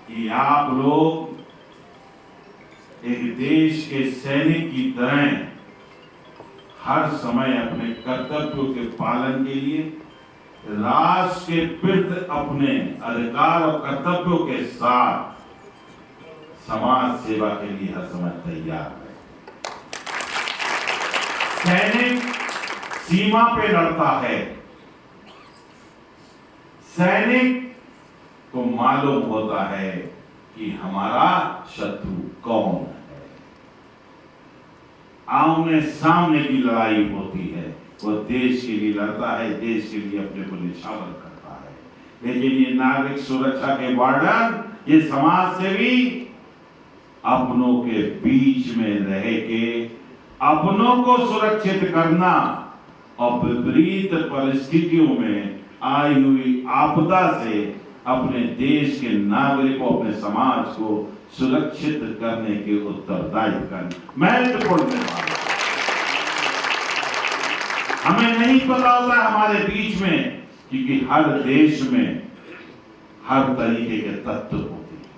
कि आप लोग एक देश के सैनिक की तरह हर समय अपने कर्तव्यों के पालन के लिए राष्ट्र के प्रति अपने अधिकार और कर्तव्यों के साथ समाज सेवा के लिए हर समय तैयार है। सैनिक सीमा पे लड़ता है, सैनिक को मालूम होता है कि हमारा शत्रु कौन है। आमने सामने की लड़ाई होती है, वो देश के लिए लड़ता है, देश के लिए अपने को निछावर करता है। लेकिन ये नागरिक सुरक्षा के वार्डन, ये समाज सेवी अपनों के बीच में रह के अपनों को सुरक्षित करना और विपरीत परिस्थितियों में आई हुई आपदा से अपने देश के नागरिकों, अपने समाज को सुरक्षित करने के उत्तरदायी करना महत्वपूर्ण निर्णय। हमें नहीं पता होता हमारे बीच में, क्योंकि हर देश में हर तरीके के तत्व होते हैं।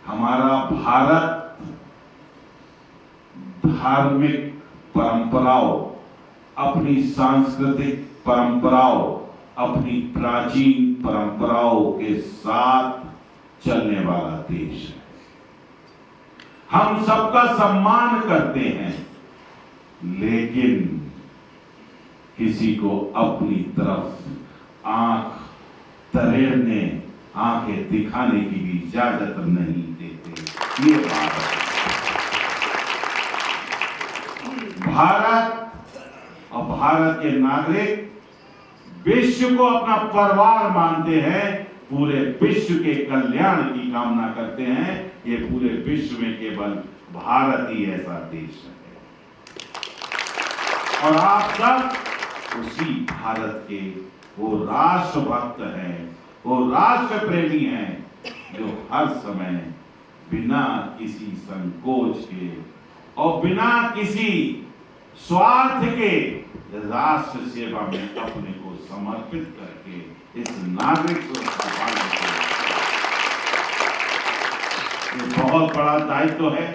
हमारा भारत धार्मिक परंपराओं, अपनी सांस्कृतिक परंपराओं, अपनी प्राचीन परंपराओं के साथ चलने वाला देश है। हम सबका सम्मान करते हैं, लेकिन किसी को अपनी तरफ आंख तरेड़ने, आंखें दिखाने की भी इजाजत नहीं देते। ये बात है। भारत और भारत के नागरिक विश्व को अपना परिवार मानते हैं, पूरे विश्व के कल्याण की कामना करते हैं। ये पूरे विश्व में केवल भारत ही ऐसा देश है, और आप सब उसी भारत के वो राष्ट्रभक्त हैं, वो राष्ट्र प्रेमी हैं, जो हर समय बिना किसी संकोच के और बिना किसी स्वार्थ के राष्ट्र सेवा में अपने को समर्पित करके इस नागरिक सुरक्षा पालन को, ये बहुत बड़ा दायित्व है।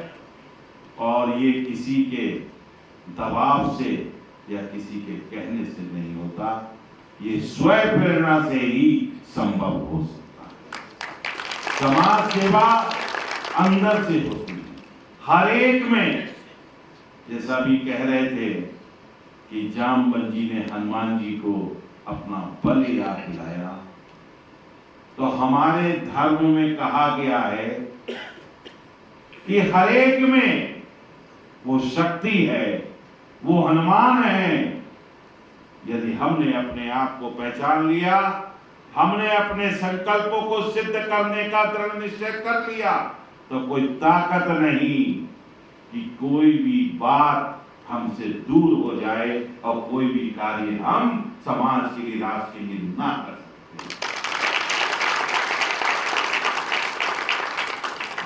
और ये किसी के दबाव से या किसी के कहने से नहीं होता, ये स्वयं प्रेरणा से ही संभव हो सकता है। समाज सेवा अंदर से होती है, हर एक में। जैसा भी कह रहे थे कि जामवंत जी ने हनुमान जी को अपना बल याद दिलाया, तो हमारे धर्म में कहा गया है कि हर एक में वो शक्ति है, वो हनुमान है। यदि हमने अपने आप को पहचान लिया, हमने अपने संकल्पों को सिद्ध करने का दृढ़ निश्चय कर लिया, तो कोई ताकत नहीं कि कोई भी बात हमसे दूर हो जाए और कोई भी कार्य हम समाज के लिए, राष्ट्र के लिए ना कर सकते।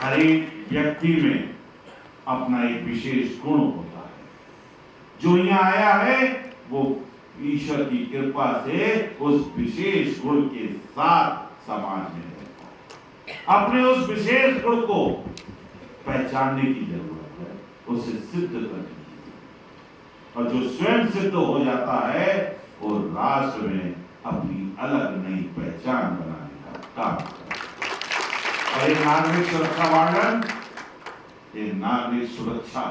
हर एक व्यक्ति में अपना एक विशेष गुण होता है। जो यहाँ आया है वो ईश्वर की कृपा से उस विशेष गुण के साथ समाज में रहता है। अपने उस विशेष गुण को पहचानने की जरूरत है, उसे सिद्ध करने की। और जो स्वयं सिद्ध हो जाता है, वो राष्ट्र में अपनी अलग नई पहचान बनाने का काम करता है। और ये नागरिक सुरक्षा वार्डन, ये नागरिक सुरक्षा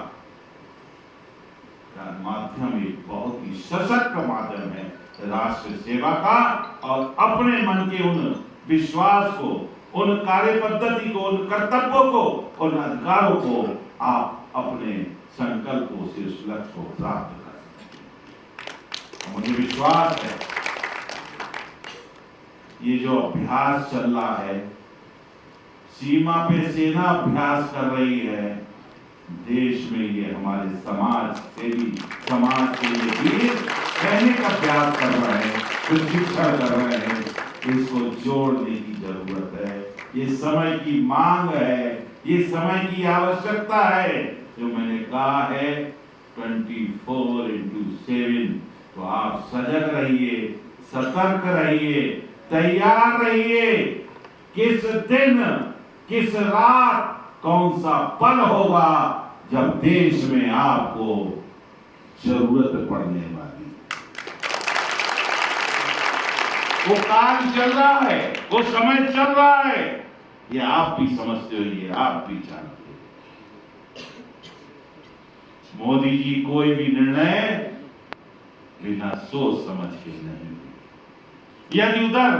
का माध्यम एक बहुत ही सशक्त माध्यम है राष्ट्र सेवा का, और अपने मन के उन विश्वास को, उन कार्य पद्धति को, उन कर्तव्यों को, उन अधिकारों को आप अपने संकल्पों से उस लक्ष्य को प्राप्त कर सकते हैं। मुझे विश्वास है ये जो अभ्यास चल रहा है, सीमा पे सेना अभ्यास कर रही है, देश में ये हमारे समाज सेवी, समाज के लिए वीर सैनिक अभ्यास कर रहे हैं, प्रशिक्षण कर रहे हैं। इसको जोड़ने की जरूरत है। ये समय की मांग है, ये समय की आवश्यकता है। जो मैंने कहा है 24/7, तो आप सजग रहिए, सतर्क रहिए, तैयार रहिए किस दिन, किस रात, कौन सा पल होगा जब देश में आपको जरूरत पड़ने वाली। वो काल चल रहा है, वो समय चल रहा है, ये आप भी समझते हो, ये आप भी जानते हो। मोदी जी कोई भी निर्णय बिना सोच समझ के नहीं लिए। यदि उधर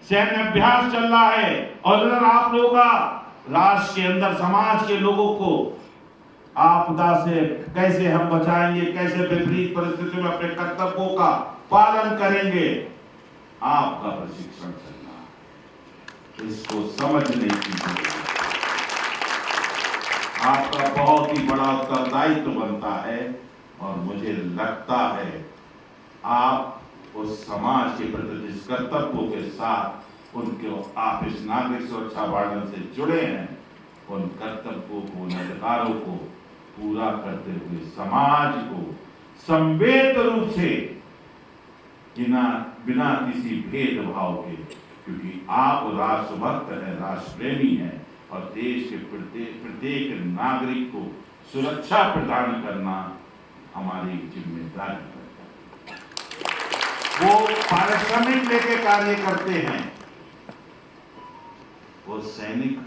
सैन्य अभ्यास चल रहा है और उधर आप लोगों का राष्ट्र के अंदर समाज के लोगों को आपदा से कैसे हम बचाएंगे, कैसे विपरीत परिस्थितियों में अपने कर्तव्यों का पालन करेंगे, आपका प्रशिक्षण चल रहा है। इसको समझने की जरूरत है। आपका बहुत ही बड़ा उत्तरदायित्व बनता है और मुझे लगता है आप उस समाज के प्रति जिस कर्तव्यों के साथ उनके आप इस नागरिक सुरक्षा वार्डन से जुड़े हैं, उन कर्तव्यों को, उन अधिकारों को पूरा करते हुए समाज को संवेद रूप से बिना किसी भेदभाव के, क्योंकि आप राष्ट्रभक्त हैं, राष्ट्र प्रेमी हैं और देश के प्रत्येक नागरिक को सुरक्षा प्रदान करना हमारी जिम्मेदारी है। वो पारिश्रमिक लेके कार्य करते हैं, वो सैनिक,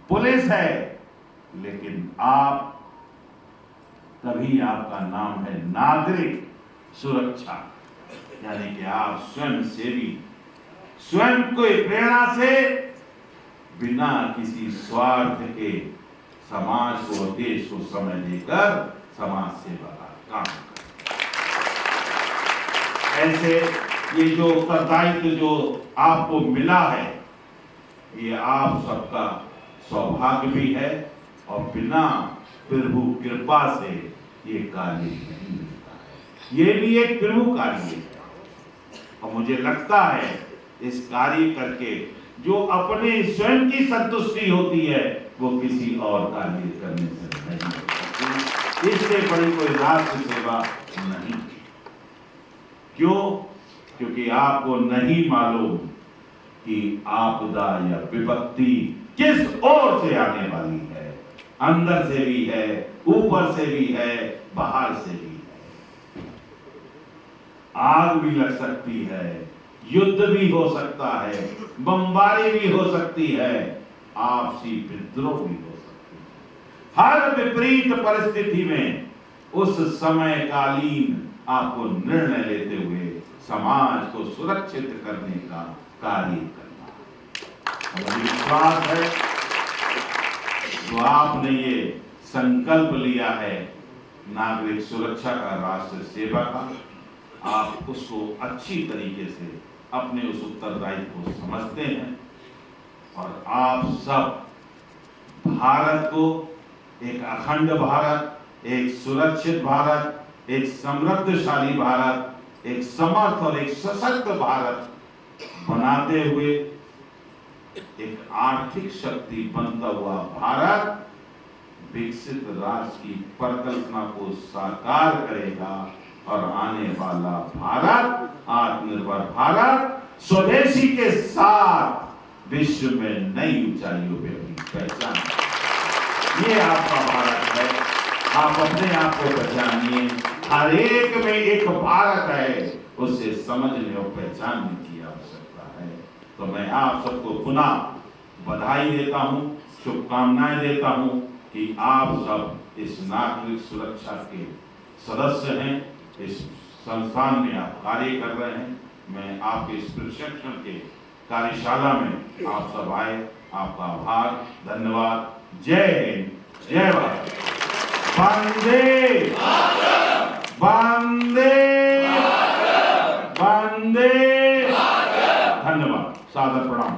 पुलिस है, लेकिन आप तभी आपका नाम है नागरिक सुरक्षा, यानी कि आप स्वयं सेवी, स्वयं को प्रेरणा से बिना किसी स्वार्थ के समाज को और देश को समय देकर समाज सेवा का काम कर। ऐसे ये जो उत्तरदायित्व जो आपको मिला है, ये आप सबका सौभाग्य भी है और बिना प्रभु कृपा से ये कार्य नहीं मिलता है। ये भी एक प्रभु कार्य है और मुझे लगता है इस कार्य करके जो अपने स्वयं की संतुष्टि होती है वो किसी और कार्य करने से नहीं होती। इससे बड़ी कोई राष्ट्र सेवा नहीं। क्यों? क्योंकि आपको नहीं मालूम कि आपदा या विपत्ति किस ओर से आने वाली है। अंदर से भी है, ऊपर से भी है, बाहर से भी है। आग भी लग सकती है, युद्ध भी हो सकता है, बमबारी भी हो सकती है, आपसी विद्रोह भी हो सकती है। हर विपरीत परिस्थिति में उस समयकालीन आपको निर्णय लेते हुए समाज को सुरक्षित करने का कार्य करना। मुझे विश्वास है जो आपने ये संकल्प लिया है नागरिक सुरक्षा का, राष्ट्र सेवा का, आप उसको अच्छी तरीके से अपने उस उत्तरदायित्व को समझते हैं और आप सब भारत को एक अखंड भारत, एक सुरक्षित भारत, एक समृद्धशाली भारत, एक समर्थ और एक सशक्त भारत बनाते हुए एक आर्थिक शक्ति बनता हुआ भारत विकसित राष्ट्र की परिकल्पना को साकार करेगा और आने वाला भारत, आत्मनिर्भर भारत, स्वदेशी के साथ विश्व में नई ऊंचाइयों पे अपनी पहचान। ये आपका भारत है, आप अपने आप को पहचानिए। हर एक में एक भारत है, उसे समझने और पहचानने की आवश्यकता है। तो मैं आप सबको पुनः बधाई देता हूँ, शुभकामनाएं देता हूँ कि आप सब इस नागरिक सुरक्षा के सदस्य हैं, इस संस्थान में आप कार्य कर रहे हैं। मैं आपके इस प्रशिक्षण के कार्यशाला में आप सब आए, आपका आभार, धन्यवाद। जय हिंद, जय भारत, वंदे वंदे वंदे। धन्यवाद, सादर प्रणाम।